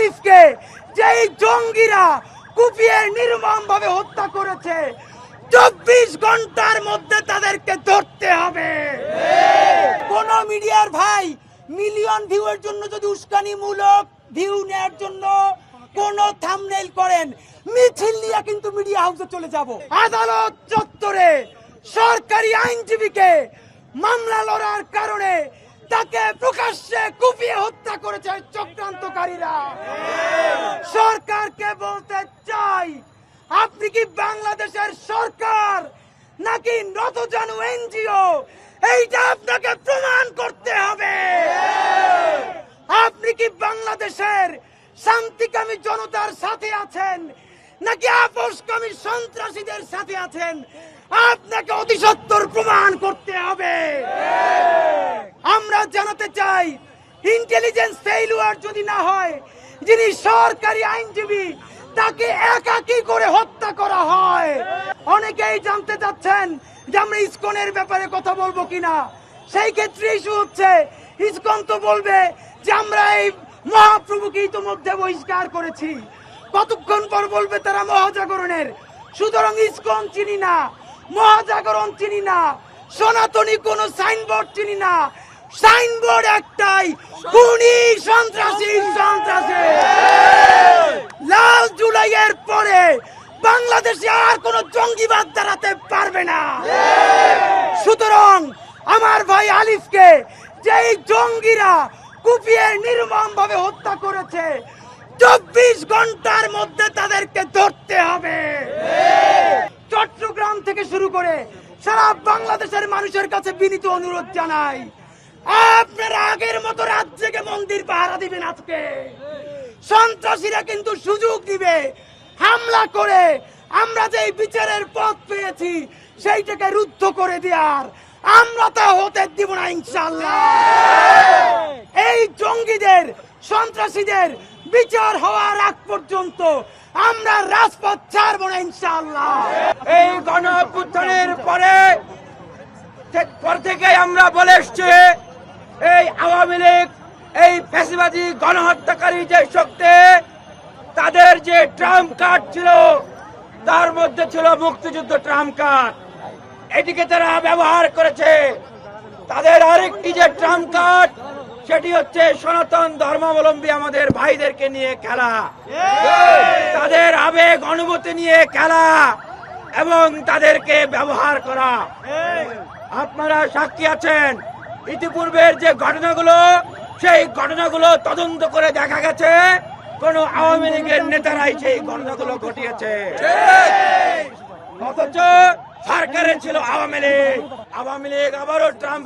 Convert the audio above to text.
আলিফকে যেই জঙ্গিরা কুপিয়ে নির্মমভাবে হত্যা করেছে 24 ঘন্টার মধ্যে তাদেরকে ধরতে হবে। কোন মিডিয়ার ভাই মিলিয়ন ভিউয়ের জন্য যদি উস্কানিমূলক ভিউ নেওয়ার জন্য কোন থাম্বনেইল করেন, মিছিল নিয়ে কিন্তু মিডিয়া হাউসে চলে যাব। আদালত চত্বরে সরকারি আইনজীবীকে মামলা লড়ার কারণে তাকে প্রকাশ্যে কুপিয়ে হত্যা করেছে চক্রান্তকারীরা। সরকারকে বলতে চাই, আপনি কি বাংলাদেশের সরকার নাকি নতজানু এনজিও? এইটা আপনাকে প্রমাণ করতে হবে। আপনি কি বাংলাদেশের শান্তিকামী জনতার সাথে আছেন নাকি আপোষকামী সন্ত্রাসীদের সাথে আছেন? আপনাকে অতি সত্বর প্রমাণ করতে হবে। আমরা জানাতে চাই, ইন্টেলিজেন্স ফেইলুয়ার যদি না হয়, যিনি সরকারি আইনজীবী তাকে একাকী করে হত্যা করা হয়। অনেকেই জানতে চাচ্ছেন যে আমরা ইসকনের ব্যাপারে কথা বলবো কিনা। সেই ক্ষেত্রে ইস্যু হচ্ছে, ইসকন তো বলবে যে আমরা এই মহাপ্রভুকে ইতিমধ্যে বহিষ্কার করেছি। কতক্ষণ পর বলবে তারা মহাজাগরণের। সুতরাং ইসকন চিনি না, মহাজাগরণ চিনি না, সনাতনী কোন সাইনবোর্ড চিনি না। সাইনবোর্ড একটাই, খুনি সন্ত্রাসী সন্ত্রাসী। লাল জুলাইয়ের পরে বাংলাদেশে আর কোন জঙ্গিবাদ দাঁড়াতে পারবে না। সুতরাং আমার ভাই আলিফকে যেই জঙ্গিরা কুপিয়ে নির্মমভাবে হত্যা করেছে 24 ঘন্টার মধ্যে তাদেরকে ধরতে হবে। চট্টগ্রাম থেকে শুরু করে সারা বাংলাদেশের মানুষের কাছে বিনীত অনুরোধ জানাই, আপনারা আগের মতো রাত জেগে মন্দির পাহারা দিবেন। আজকে সন্ত্রাসীরা কিন্তু সুযোগ দিবে হামলা করে আমরা যে বিচারের পথ পেয়েছি সেইটাকে রুদ্ধ করে দেওয়ার। আমরা তা হতে দিব না ইনশাআল্লাহ। এই জঙ্গিদের সন্ত্রাসীদের বিচার হওয়ার আগ পর্যন্ত আমরা রাজপথ ছাড়বো না ইনশাআল্লাহ। এই গণ অভ্যুত্থানের পরে থেকে আমরা বলে এসছি, এই আওয়ামী লীগ, এই ফ্যাসিবাদী গণহত্যাকারী যে শক্তি, তাদের যে ট্রাম্প কার্ড ছিল তার মধ্যে ছিল মুক্তিযুদ্ধ ট্রাম্প কার্ড। এটিকে তারা ব্যবহার করেছে। তাদের আরেকটি যে ট্রাম্প কার্ড, সেটি হচ্ছে সনাতন ধর্মাবলম্বী আমাদের ভাইদেরকে নিয়ে খেলা, তাদের আবেগ অনুভূতি নিয়ে খেলা এবং তাদেরকে ব্যবহার করা। আপনারা সাক্ষী আছেন, ইতিপূর্বের যে ঘটনাগুলো, সেই ঘটনাগুলো তদন্ত করে দেখা গেছে কোন আওয়ামী লীগের নেতারাই সেই ঘটনাগুলো ঘটিয়েছে। অথচ সরকারে ছিল আওয়ামী লীগ। আওয়ামী লীগ আবারও ট্রাম্প